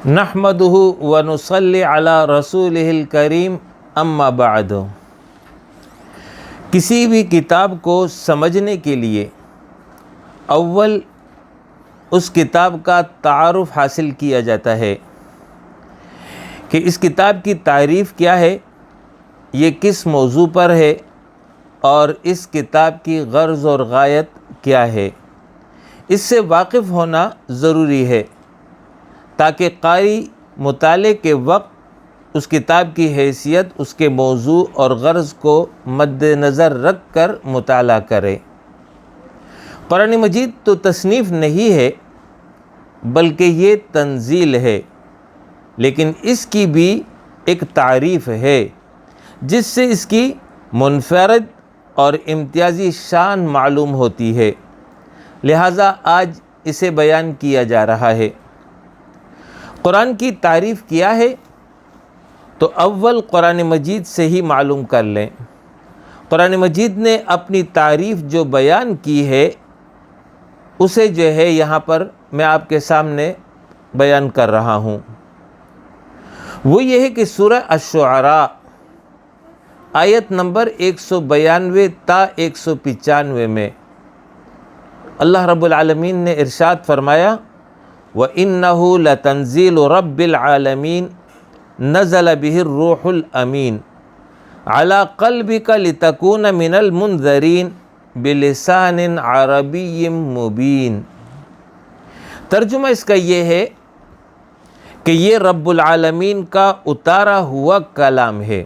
نحمدہ ونصلی علی رسولہ الکریم اما بعد۔ کسی بھی کتاب کو سمجھنے کے لیے اول اس کتاب کا تعارف حاصل کیا جاتا ہے کہ اس کتاب کی تعریف کیا ہے، یہ کس موضوع پر ہے اور اس کتاب کی غرض اور غایت کیا ہے۔ اس سے واقف ہونا ضروری ہے تاکہ قاری مطالعے کے وقت اس کتاب کی حیثیت اس کے موضوع اور غرض کو مد نظر رکھ کر مطالعہ کرے۔ قرآن مجید تو تصنیف نہیں ہے بلکہ یہ تنزیل ہے، لیکن اس کی بھی ایک تعریف ہے جس سے اس کی منفرد اور امتیازی شان معلوم ہوتی ہے، لہٰذا آج اسے بیان کیا جا رہا ہے۔ قرآن کی تعریف کیا ہے تو اول قرآن مجید سے ہی معلوم کر لیں۔ قرآن مجید نے اپنی تعریف جو بیان کی ہے اسے جو ہے یہاں پر میں آپ کے سامنے بیان کر رہا ہوں۔ وہ یہ ہے کہ سورہ الشعراء آیت نمبر 192 تا 195 میں اللہ رب العالمین نے ارشاد فرمایا، وَإِنَّهُ لَتَنزِيلُ رَبِّ الْعَالَمِينَ نَزَلَ بِهِ الرُّوحُ الْأَمِينُ عَلَى قَلْبِكَ لِتَكُونَ مِنَ الْمُنذَرِينَ بِلِسَانٍ عَرَبِيٍّ مُبِينٍ۔ ترجمہ اس کا یہ ہے کہ یہ رب العالمین کا اتارا ہوا کلام ہے،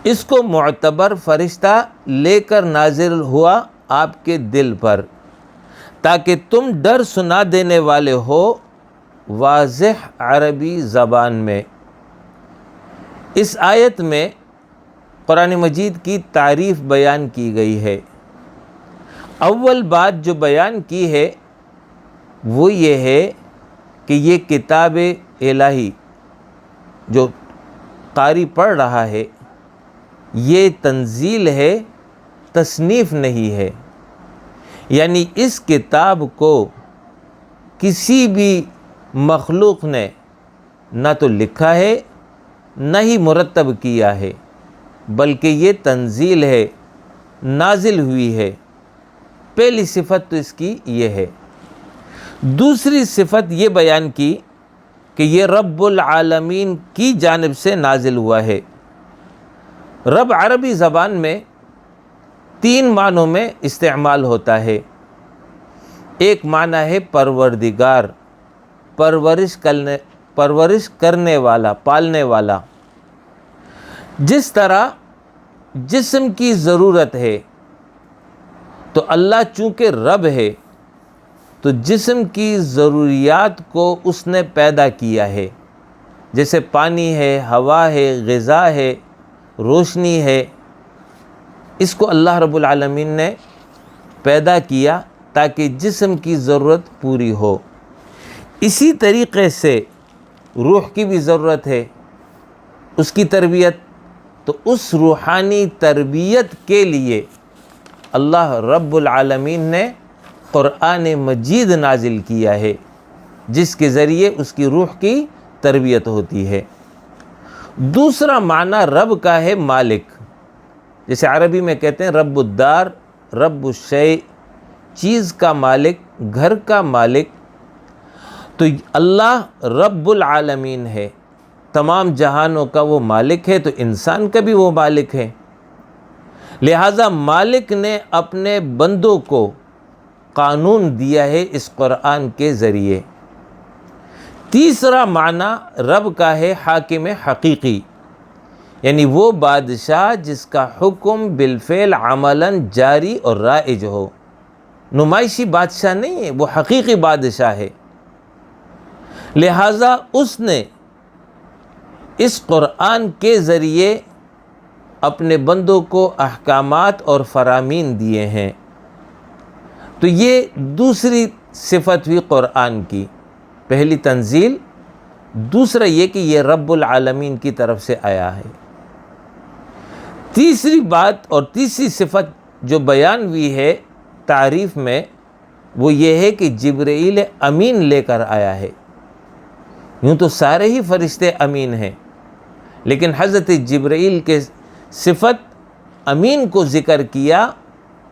اس کو معتبر فرشتہ لے کر نازل ہوا آپ کے دل پر تاکہ تم ڈر سنا دینے والے ہو واضح عربی زبان میں۔ اس آیت میں قرآن مجید کی تعریف بیان کی گئی ہے۔ اول بات جو بیان کی ہے وہ یہ ہے کہ یہ کتاب الہی جو قاری پڑھ رہا ہے یہ تنزیل ہے، تصنیف نہیں ہے، یعنی اس کتاب کو کسی بھی مخلوق نے نہ تو لکھا ہے نہ ہی مرتب کیا ہے، بلکہ یہ تنزیل ہے، نازل ہوئی ہے۔ پہلی صفت تو اس کی یہ ہے۔ دوسری صفت یہ بیان کی کہ یہ رب العالمین کی جانب سے نازل ہوا ہے۔ رب عربی زبان میں 3 معنوں میں استعمال ہوتا ہے۔ ایک معنی ہے پروردگار، پرورش کرنے والا، پالنے والا۔ جس طرح جسم کی ضرورت ہے تو اللہ چونکہ رب ہے تو جسم کی ضروریات کو اس نے پیدا کیا ہے، جیسے پانی ہے، ہوا ہے، غذا ہے، روشنی ہے، اس کو اللہ رب العالمین نے پیدا کیا تاکہ جسم کی ضرورت پوری ہو۔ اسی طریقے سے روح کی بھی ضرورت ہے، اس کی تربیت، تو اس روحانی تربیت کے لیے اللہ رب العالمین نے قرآن مجید نازل کیا ہے جس کے ذریعے اس کی روح کی تربیت ہوتی ہے۔ دوسرا معنی رب کا ہے مالک، جیسے عربی میں کہتے ہیں رب الدار، رب الشیء، چیز کا مالک، گھر کا مالک۔ تو اللہ رب العالمین ہے، تمام جہانوں کا وہ مالک ہے، تو انسان کا بھی وہ مالک ہے، لہٰذا مالک نے اپنے بندوں کو قانون دیا ہے اس قرآن کے ذریعے۔ تیسرا معنی رب کا ہے حاکم حقیقی، یعنی وہ بادشاہ جس کا حکم بالفعل عملاً جاری اور رائج ہو، نمائشی بادشاہ نہیں ہے، وہ حقیقی بادشاہ ہے۔ لہٰذا اس نے اس قرآن کے ذریعے اپنے بندوں کو احکامات اور فرامین دیے ہیں۔ تو یہ دوسری صفت ہوئی قرآن کی، پہلی تنزیل، دوسرا یہ کہ یہ رب العالمین کی طرف سے آیا ہے۔ تیسری بات اور تیسری صفت جو بیان ہوئی ہے تعریف میں وہ یہ ہے کہ جبرائیل امین لے کر آیا ہے۔ یوں تو سارے ہی فرشتے امین ہیں، لیکن حضرت جبرائیل کے صفت امین کو ذکر کیا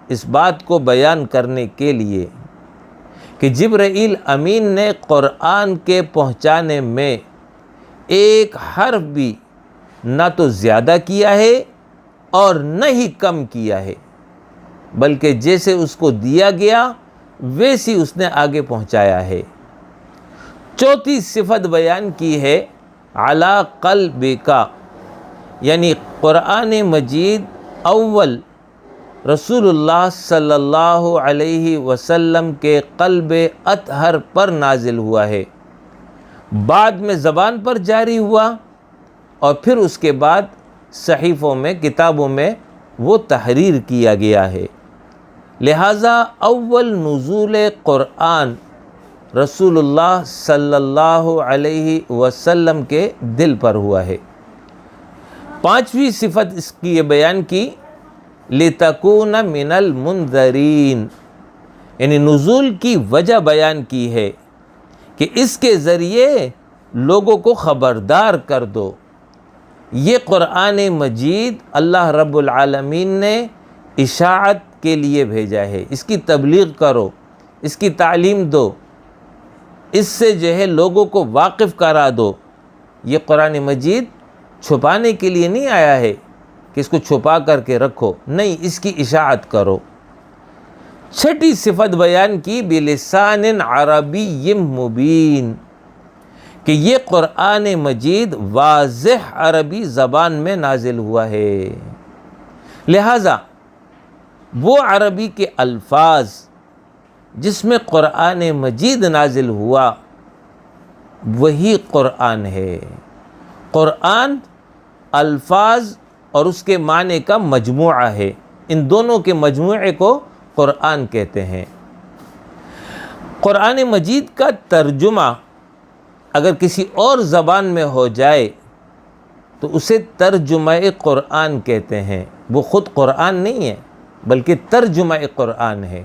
اس بات کو بیان کرنے کے لیے کہ جبرائیل امین نے قرآن کے پہنچانے میں ایک حرف بھی نہ تو زیادہ کیا ہے اور نہ ہی کم کیا ہے، بلکہ جیسے اس کو دیا گیا ویسی اس نے آگے پہنچایا ہے۔ چوتھی صفت بیان کی ہے علی قلبک، یعنی قرآن مجید اول رسول اللہ صلی اللہ علیہ وسلم کے قلب اطہر پر نازل ہوا ہے، بعد میں زبان پر جاری ہوا اور پھر اس کے بعد صحیفوں میں، کتابوں میں وہ تحریر کیا گیا ہے، لہٰذا اول نزول قرآن رسول اللہ صلی اللہ علیہ وسلم کے دل پر ہوا ہے۔ پانچویں صفت اس کی یہ بیان کی لِتَكُونَ مِنَ الْمُنذَرِينَ، یعنی نزول کی وجہ بیان کی ہے کہ اس کے ذریعے لوگوں کو خبردار کر دو۔ یہ قرآن مجید اللہ رب العالمین نے اشاعت کے لیے بھیجا ہے، اس کی تبلیغ کرو، اس کی تعلیم دو، اس سے جو ہے لوگوں کو واقف کرا دو۔ یہ قرآن مجید چھپانے کے لیے نہیں آیا ہے کہ اس کو چھپا کر کے رکھو، نہیں، اس کی اشاعت کرو۔ چھٹی صفت بیان کی بلسان عربی مبین، کہ یہ قرآن مجید واضح عربی زبان میں نازل ہوا ہے، لہٰذا وہ عربی کے الفاظ جس میں قرآن مجید نازل ہوا وہی قرآن ہے۔ قرآن الفاظ اور اس کے معنی کا مجموعہ ہے، ان دونوں کے مجموعے کو قرآن کہتے ہیں۔ قرآن مجید کا ترجمہ اگر کسی اور زبان میں ہو جائے تو اسے ترجمہ قرآن کہتے ہیں، وہ خود قرآن نہیں ہے بلکہ ترجمہ قرآن ہے،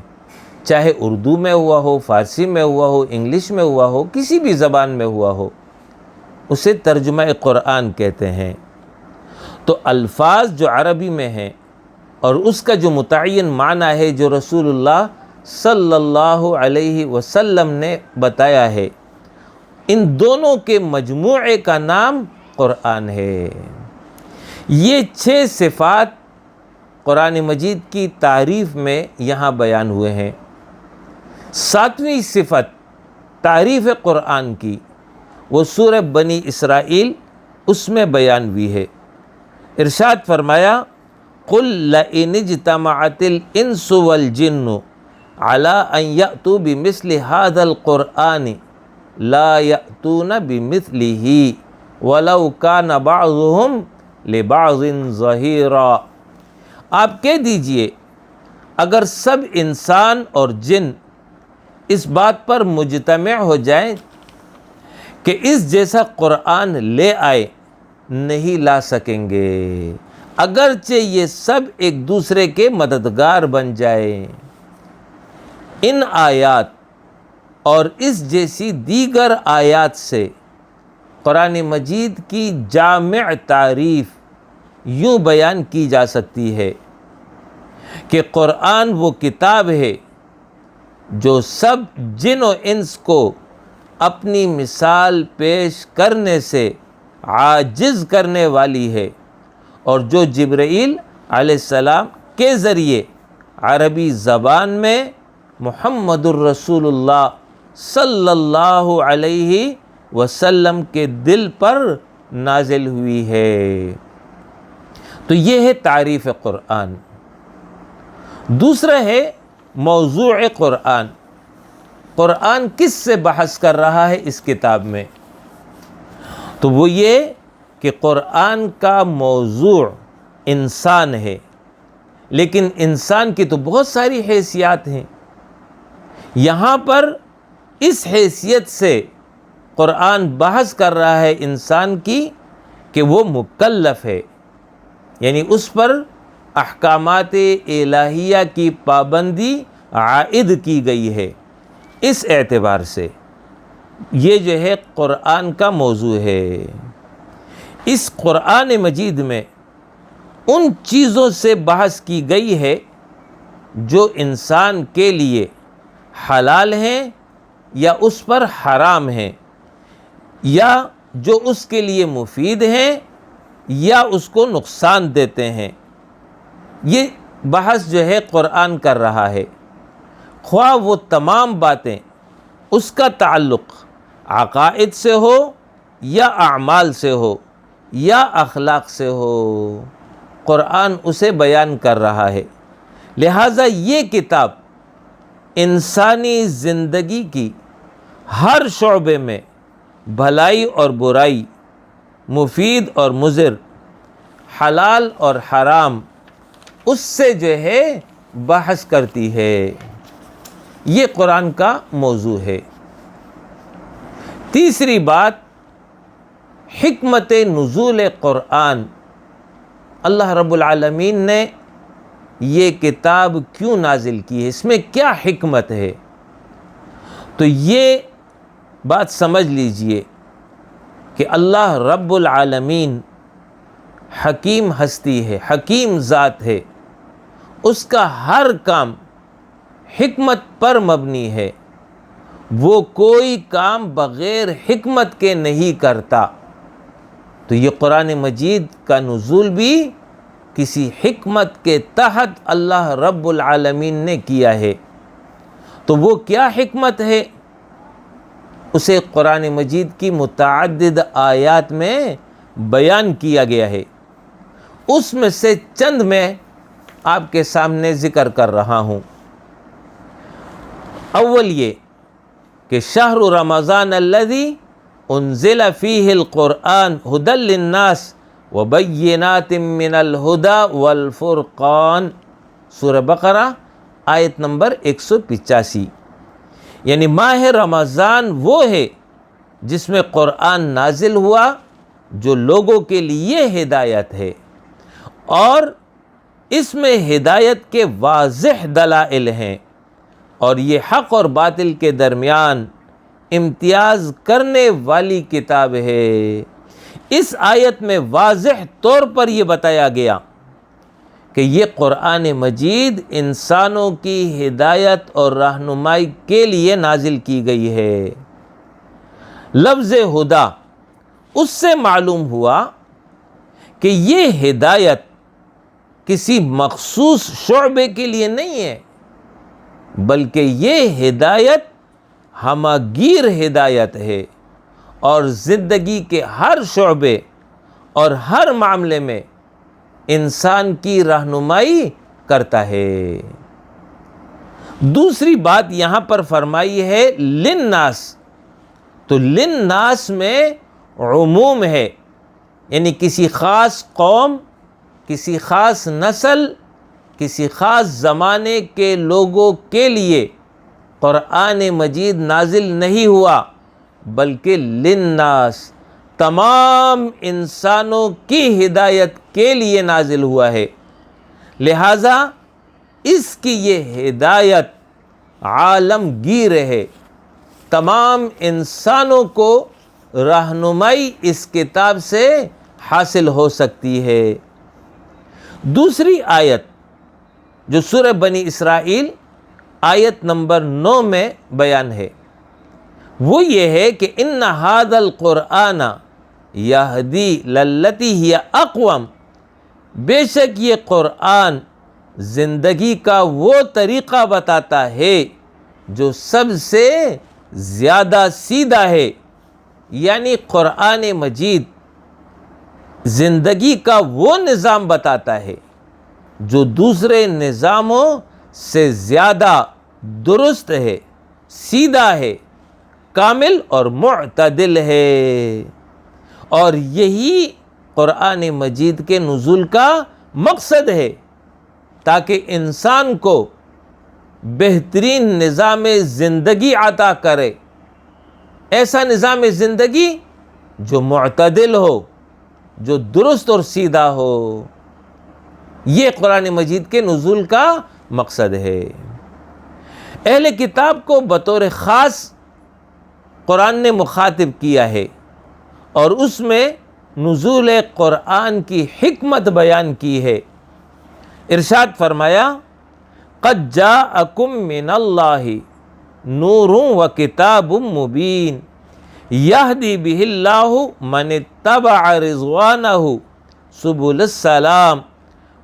چاہے اردو میں ہوا ہو، فارسی میں ہوا ہو، انگلش میں ہوا ہو، کسی بھی زبان میں ہوا ہو، اسے ترجمہ قرآن کہتے ہیں۔ تو الفاظ جو عربی میں ہیں اور اس کا جو متعین معنی ہے جو رسول اللہ صلی اللہ علیہ وسلم نے بتایا ہے، ان دونوں کے مجموعے کا نام قرآن ہے۔ یہ 6 صفات قرآن مجید کی تعریف میں یہاں بیان ہوئے ہیں۔ 7ویں صفت تعریف قرآن کی وہ سورہ بنی اسرائیل اس میں بیان ہوئی ہے۔ ارشاد فرمایا قُلْ لَئِنِ اجْتَمَعَتِ الْإِنسُ وَالْجِنُّ عَلَىٰ أَنْ يَأْتُوا بِمِثْلِ هَذَا الْقُرْآنِ لَا يَأْتُونَ بِمِثْلِهِ وَلَوْ كَانَ بَعْضُهُمْ لِبَعْضٍ ظَهِيرًا، آپ کہہ دیجئے اگر سب انسان اور جن اس بات پر مجتمع ہو جائیں کہ اس جیسا قرآن لے آئے، نہیں لا سکیں گے، اگرچہ یہ سب ایک دوسرے کے مددگار بن جائیں۔ ان آیات اور اس جیسی دیگر آیات سے قرآن مجید کی جامع تعریف یوں بیان کی جا سکتی ہے کہ قرآن وہ کتاب ہے جو سب جن و انس کو اپنی مثال پیش کرنے سے عاجز کرنے والی ہے، اور جو جبرائیل علیہ السلام کے ذریعے عربی زبان میں محمد الرسول اللہ صلی اللہ علیہ وسلم کے دل پر نازل ہوئی ہے۔ تو یہ ہے تعریف قرآن۔ دوسرا ہے موضوع قرآن، قرآن کس سے بحث کر رہا ہے اس کتاب میں؟ تو وہ یہ کہ قرآن کا موضوع انسان ہے، لیکن انسان کی تو بہت ساری حیثیات ہیں، یہاں پر اس حیثیت سے قرآن بحث کر رہا ہے انسان کی کہ وہ مکلف ہے، یعنی اس پر احکامات الہیہ کی پابندی عائد کی گئی ہے۔ اس اعتبار سے یہ جو ہے قرآن کا موضوع ہے۔ اس قرآن مجید میں ان چیزوں سے بحث کی گئی ہے جو انسان کے لیے حلال ہیں یا اس پر حرام ہیں، یا جو اس کے لیے مفید ہیں یا اس کو نقصان دیتے ہیں۔ یہ بحث جو ہے قرآن کر رہا ہے، خواہ وہ تمام باتیں اس کا تعلق عقائد سے ہو یا اعمال سے ہو یا اخلاق سے ہو، قرآن اسے بیان کر رہا ہے۔ لہٰذا یہ کتاب انسانی زندگی کی ہر شعبے میں بھلائی اور برائی، مفید اور مضر، حلال اور حرام، اس سے جو ہے بحث کرتی ہے۔ یہ قرآن کا موضوع ہے۔ تیسری بات، حکمت نزول قرآن۔ اللہ رب العالمین نے یہ کتاب کیوں نازل کی ہے، اس میں کیا حکمت ہے؟ تو یہ بات سمجھ لیجئے کہ اللہ رب العالمین حکیم ہستی ہے، حکیم ذات ہے، اس کا ہر کام حکمت پر مبنی ہے، وہ کوئی کام بغیر حکمت کے نہیں کرتا۔ تو یہ قرآن مجید کا نزول بھی کسی حکمت کے تحت اللہ رب العالمین نے کیا ہے۔ تو وہ کیا حکمت ہے، اسے قرآن مجید کی متعدد آیات میں بیان کیا گیا ہے۔ اس میں سے چند میں آپ کے سامنے ذکر کر رہا ہوں۔ اول یہ کہ شہر رمضان الذی انزل فیہ القرآن ھدی للناس وبینات من الھدی والفرقان، سورہ بقرہ آیت نمبر 185۔ یعنی ماہ رمضان وہ ہے جس میں قرآن نازل ہوا، جو لوگوں کے لیے ہدایت ہے، اور اس میں ہدایت کے واضح دلائل ہیں، اور یہ حق اور باطل کے درمیان امتیاز کرنے والی کتاب ہے۔ اس آیت میں واضح طور پر یہ بتایا گیا کہ یہ قرآن مجید انسانوں کی ہدایت اور رہنمائی کے لیے نازل کی گئی ہے۔ لفظ ہدا، اس سے معلوم ہوا کہ یہ ہدایت کسی مخصوص شعبے کے لیے نہیں ہے، بلکہ یہ ہدایت ہمہ-گیر ہدایت ہے، اور زندگی کے ہر شعبے اور ہر معاملے میں انسان کی رہنمائی کرتا ہے۔ دوسری بات یہاں پر فرمائی ہے للناس، تو للناس میں عموم ہے، یعنی کسی خاص قوم، کسی خاص نسل، کسی خاص زمانے کے لوگوں کے لیے قرآن مجید نازل نہیں ہوا، بلکہ للناس، تمام انسانوں کی ہدایت کے لیے نازل ہوا ہے۔ لہٰذا اس کی یہ ہدایت عالمگیر ہے، تمام انسانوں کو رہنمائی اس کتاب سے حاصل ہو سکتی ہے۔ دوسری آیت جو سورہ بنی اسرائیل آیت نمبر 9 میں بیان ہے، وہ یہ ہے کہ ان ھذا القرآن یہدی للتی ہی اقوم، بے شک یہ قرآن زندگی کا وہ طریقہ بتاتا ہے جو سب سے زیادہ سیدھا ہے۔ یعنی قرآن مجید زندگی کا وہ نظام بتاتا ہے جو دوسرے نظاموں سے زیادہ درست ہے، سیدھا ہے، کامل اور معتدل ہے۔ اور یہی قرآن مجید کے نزول کا مقصد ہے، تاکہ انسان کو بہترین نظام زندگی عطا کرے، ایسا نظام زندگی جو معتدل ہو، جو درست اور سیدھا ہو۔ یہ قرآن مجید کے نزول کا مقصد ہے۔ اہل کتاب کو بطور خاص قرآن نے مخاطب کیا ہے اور اس میں نزول قرآن کی حکمت بیان کی ہے۔ ارشاد فرمایا قد جاءکم من اللہ نور و کتاب مبین یہدی بہ اللہ من اتبع رضوانہ سبل السلام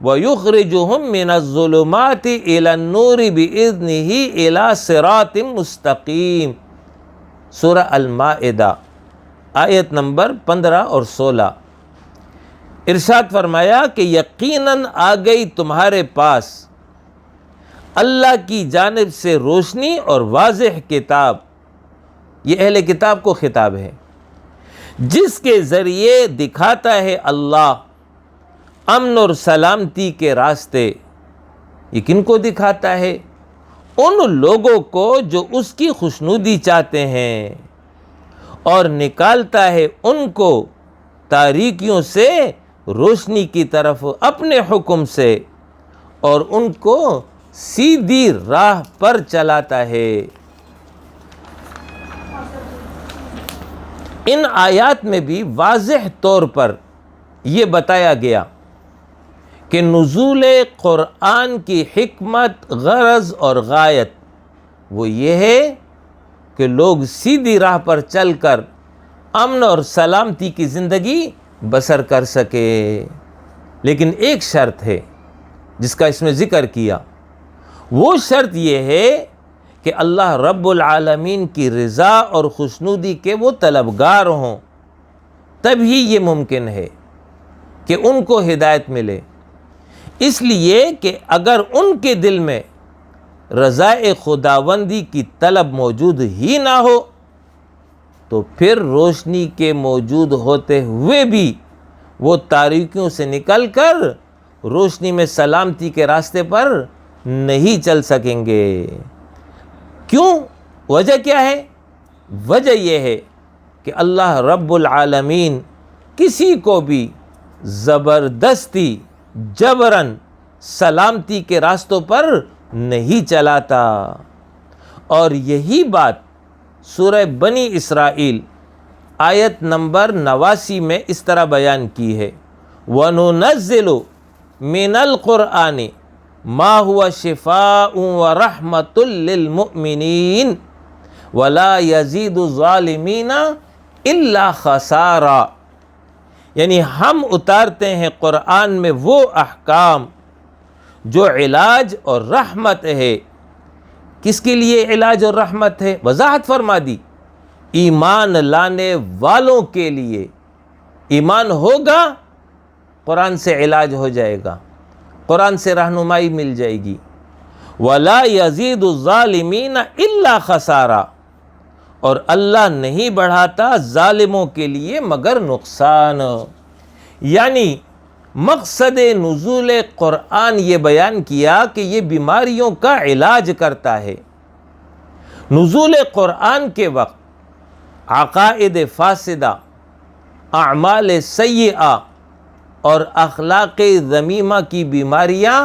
وَيُخْرِجُهُم مِّنَ الظُّلُمَاتِ إِلَى النُّورِ بِإِذْنِهِ إِلَى صِرَاطٍ مستقیم، سورہ المائدہ آیت نمبر 15 اور 16۔ ارشاد فرمایا کہ یقیناً آ گئی تمہارے پاس اللہ کی جانب سے روشنی اور واضح کتاب، یہ اہل کتاب کو خطاب ہے، جس کے ذریعے دکھاتا ہے اللہ امن اور سلامتی کے راستے۔ یہ کن کو دکھاتا ہے؟ ان لوگوں کو جو اس کی خوشنودی چاہتے ہیں، اور نکالتا ہے ان کو تاریکیوں سے روشنی کی طرف اپنے حکم سے، اور ان کو سیدھی راہ پر چلاتا ہے۔ ان آیات میں بھی واضح طور پر یہ بتایا گیا کہ نزول قرآن کی حکمت، غرض اور غایت وہ یہ ہے کہ لوگ سیدھی راہ پر چل کر امن اور سلامتی کی زندگی بسر کر سکے۔ لیکن ایک شرط ہے جس کا اس میں ذکر کیا، وہ شرط یہ ہے کہ اللہ رب العالمین کی رضا اور خوشنودی کے وہ طلبگار ہوں، تبھی یہ ممکن ہے کہ ان کو ہدایت ملے۔ اس لیے کہ اگر ان کے دل میں رضا خداوندی کی طلب موجود ہی نہ ہو تو پھر روشنی کے موجود ہوتے ہوئے بھی وہ تاریکیوں سے نکل کر روشنی میں سلامتی کے راستے پر نہیں چل سکیں گے۔ کیوں؟ وجہ کیا ہے؟ وجہ یہ ہے کہ اللہ رب العالمین کسی کو بھی زبردستی جبراً سلامتی کے راستوں پر نہیں چلاتا۔ اور یہی بات سورہ بنی اسرائیل آیت نمبر 89 میں اس طرح بیان کی ہے، وَنُنَزِّلُ مِنَ الْقُرْآنِ مَا هُوَ شِفَاءٌ وَرَحْمَةٌ لِّلْمُؤْمِنِينَ وَلَا يَزِيدُ الظَّالِمِينَ إِلَّا خَسَارًا، یعنی ہم اتارتے ہیں قرآن میں وہ احکام جو علاج اور رحمت ہے۔ کس کے لیے علاج اور رحمت ہے؟ وضاحت فرما دی، ایمان لانے والوں کے لیے۔ ایمان ہوگا، قرآن سے علاج ہو جائے گا، قرآن سے رہنمائی مل جائے گی۔ وَلَا يَزِيدُ الظَّالِمِينَ إِلَّا خَسَارًا، اور اللہ نہیں بڑھاتا ظالموں کے لیے مگر نقصان۔ یعنی مقصد نزول قرآن یہ بیان کیا کہ یہ بیماریوں کا علاج کرتا ہے۔ نزول قرآن کے وقت عقائد فاسدہ، اعمال سیئہ اور اخلاق ذمیمہ کی بیماریاں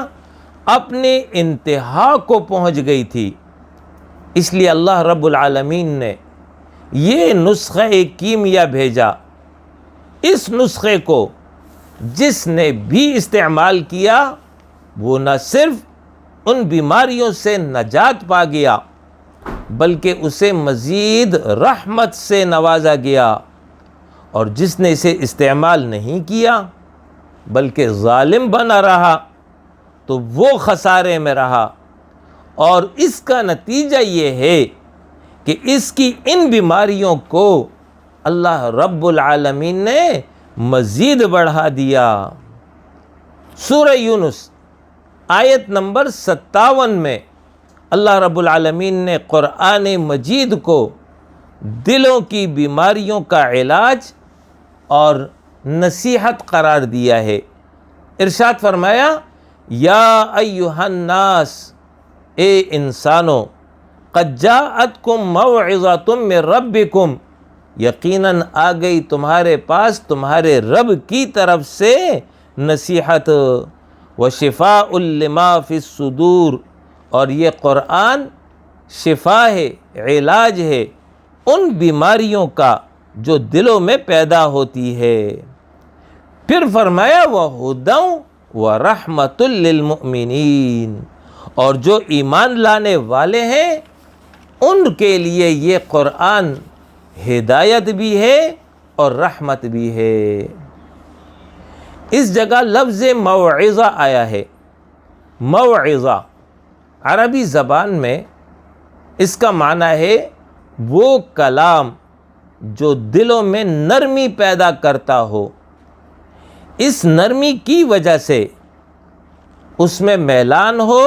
اپنے انتہا کو پہنچ گئی تھی، اس لیے اللہ رب العالمین نے یہ نسخہ کیمیا بھیجا۔ اس نسخے کو جس نے بھی استعمال کیا وہ نہ صرف ان بیماریوں سے نجات پا گیا بلکہ اسے مزید رحمت سے نوازا گیا، اور جس نے اسے استعمال نہیں کیا بلکہ ظالم بنا رہا تو وہ خسارے میں رہا۔ اور اس کا نتیجہ یہ ہے کہ اس کی ان بیماریوں کو اللہ رب العالمین نے مزید بڑھا دیا۔ سورہ یونس آیت نمبر 57 میں اللہ رب العالمین نے قرآن مجید کو دلوں کی بیماریوں کا علاج اور نصیحت قرار دیا ہے۔ ارشاد فرمایا، یا ایھا الناس، اے انسانوں، قد جاءتکم موعظۃ من ربکم، یقیناً آ گئی تمہارے پاس تمہارے رب کی طرف سے نصیحت، وشفاء لما فی الصدور، اور یہ قرآن شفا ہے، علاج ہے ان بیماریوں کا جو دلوں میں پیدا ہوتی ہے۔ پھر فرمایا وَهُدًى وَرَحْمَةٌ لِّلْمُؤْمِنِينَ، اور جو ایمان لانے والے ہیں ان کے لیے یہ قرآن ہدایت بھی ہے اور رحمت بھی ہے۔ اس جگہ لفظ موعظہ آیا ہے۔ موعظہ عربی زبان میں اس کا معنی ہے وہ کلام جو دلوں میں نرمی پیدا کرتا ہو، اس نرمی کی وجہ سے اس میں میلان ہو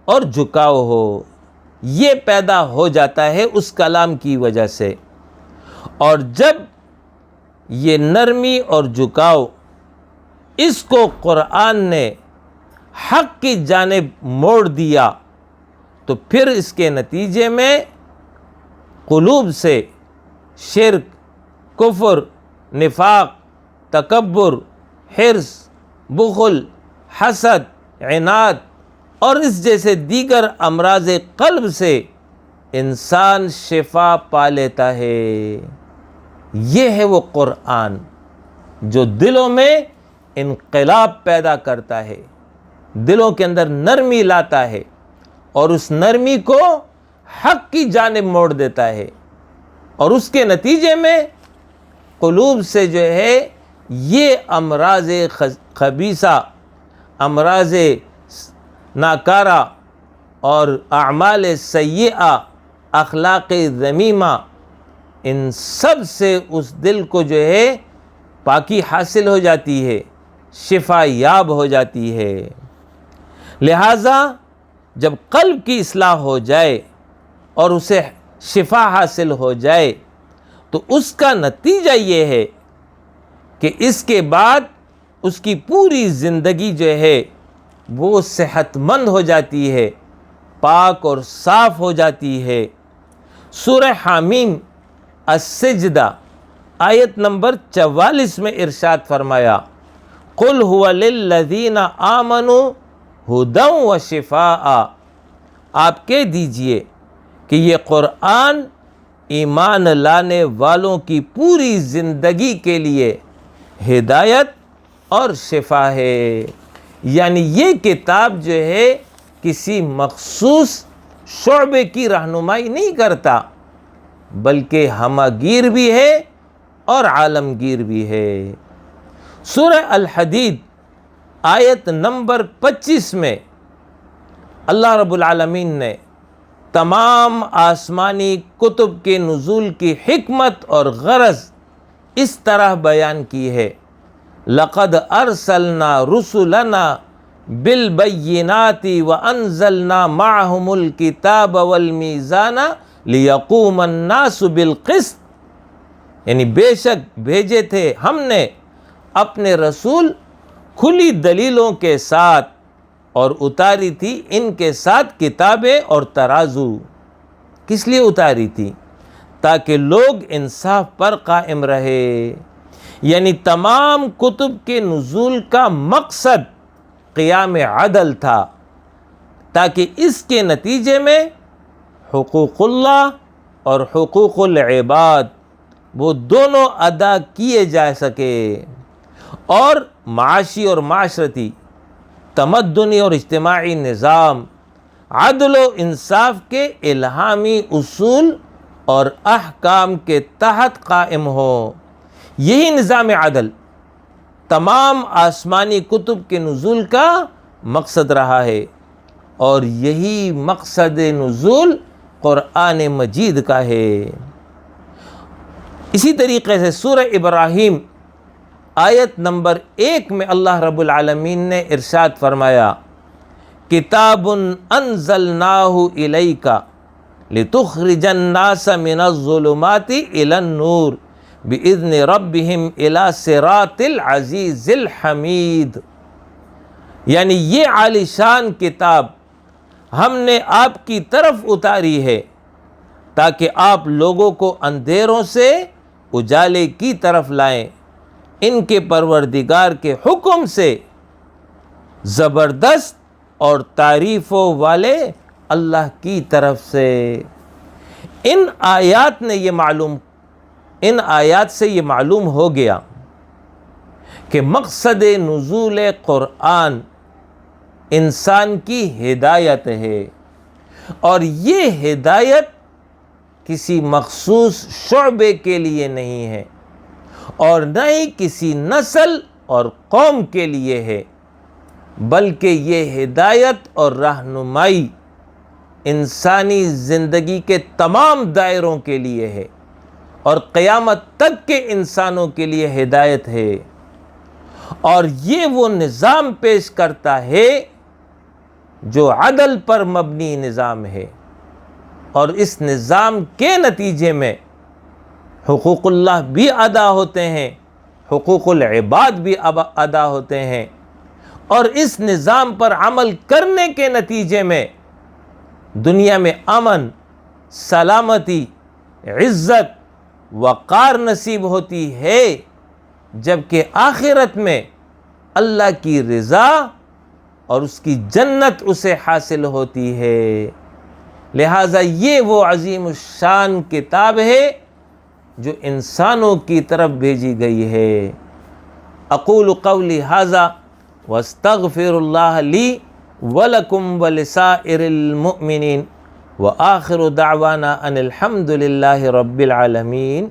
اور جھکاؤ ہو، یہ پیدا ہو جاتا ہے اس کلام کی وجہ سے۔ اور جب یہ نرمی اور جھکاؤ اس کو قرآن نے حق کی جانب موڑ دیا تو پھر اس کے نتیجے میں قلوب سے شرک، کفر، نفاق، تکبر، حرص، بخل، حسد، عناد اور اس جیسے دیگر امراض قلب سے انسان شفا پا لیتا ہے۔ یہ ہے وہ قرآن جو دلوں میں انقلاب پیدا کرتا ہے، دلوں کے اندر نرمی لاتا ہے اور اس نرمی کو حق کی جانب موڑ دیتا ہے، اور اس کے نتیجے میں قلوب سے جو ہے یہ امراض خبیثہ، امراض ناکارہ اور اعمال سیئہ، اخلاق ذمیمہ، ان سب سے اس دل کو جو ہے پاکی حاصل ہو جاتی ہے، شفا یاب ہو جاتی ہے۔ لہٰذا جب قلب کی اصلاح ہو جائے اور اسے شفا حاصل ہو جائے تو اس کا نتیجہ یہ ہے کہ اس کے بعد اس کی پوری زندگی جو ہے وہ صحت مند ہو جاتی ہے، پاک اور صاف ہو جاتی ہے۔ سورہ حامیم السجدہ آیت نمبر 44 میں ارشاد فرمایا قُلْ هُوَ لِلَّذِينَ آمَنُوا هُدًى وَشِفَاءً، آپ کہہ دیجئے کہ یہ قرآن ایمان لانے والوں کی پوری زندگی کے لیے ہدایت اور شفا ہے۔ یعنی یہ کتاب جو ہے کسی مخصوص شعبے کی رہنمائی نہیں کرتا، بلکہ ہمہ گیر بھی ہے اور عالمگیر بھی ہے۔ سورہ الحدید آیت نمبر 25 میں اللہ رب العالمین نے تمام آسمانی کتب کے نزول کی حکمت اور غرض اس طرح بیان کی ہے لَقَدْ أَرْسَلْنَا رُسُلَنَا بِالْبَيِّنَاتِ وَأَنزَلْنَا مَعَهُمُ الْكِتَابَ وَالْمِيزَانَ لِيَقُومَ النَّاسُ بِالْقِسْطِ، یعنی بے شک بھیجے تھے ہم نے اپنے رسول کھلی دلیلوں کے ساتھ اور اتاری تھی ان کے ساتھ کتابیں اور ترازو۔ کس لیے اتاری تھی؟ تاکہ لوگ انصاف پر قائم رہے۔ یعنی تمام کتب کے نزول کا مقصد قیام عدل تھا، تاکہ اس کے نتیجے میں حقوق اللہ اور حقوق العباد وہ دونوں ادا کیے جا سکے، اور معاشی اور معاشرتی، تمدنی اور اجتماعی نظام عدل و انصاف کے الہامی اصول اور احکام کے تحت قائم ہو۔ یہی نظام عدل تمام آسمانی کتب کے نزول کا مقصد رہا ہے، اور یہی مقصد نزول قرآن مجید کا ہے۔ اسی طریقے سے سورہ ابراہیم آیت نمبر 1 میں اللہ رب العالمین نے ارشاد فرمایا کتاب انزلناہ الیک لتخرج الناس من الظلمات الی النور باذن ربہم الی صراط العزیز الحمید، یعنی یہ عالی شان کتاب ہم نے آپ کی طرف اتاری ہے تاکہ آپ لوگوں کو اندھیروں سے اجالے کی طرف لائیں، ان کے پروردگار کے حکم سے، زبردست اور تعریفوں والے اللہ کی طرف سے۔ ان آیات سے یہ معلوم ہو گیا کہ مقصد نزول قرآن انسان کی ہدایت ہے، اور یہ ہدایت کسی مخصوص شعبے کے لیے نہیں ہے اور نہ ہی کسی نسل اور قوم کے لیے ہے، بلکہ یہ ہدایت اور رہنمائی انسانی زندگی کے تمام دائروں کے لیے ہے اور قیامت تک کے انسانوں کے لیے ہدایت ہے، اور یہ وہ نظام پیش کرتا ہے جو عدل پر مبنی نظام ہے، اور اس نظام کے نتیجے میں حقوق اللہ بھی ادا ہوتے ہیں، حقوق العباد بھی ادا ہوتے ہیں، اور اس نظام پر عمل کرنے کے نتیجے میں دنیا میں امن، سلامتی، عزت، وقار نصیب ہوتی ہے، جبکہ آخرت میں اللہ کی رضا اور اس کی جنت اسے حاصل ہوتی ہے۔ لہٰذا یہ وہ عظیم الشان کتاب ہے جو انسانوں کی طرف بھیجی گئی ہے۔ اقول قولی ھذا واستغفر اللہ لی ولکم ولسائر المؤمنین وآخر دعوانا ان الحمد للہ رب العالمین۔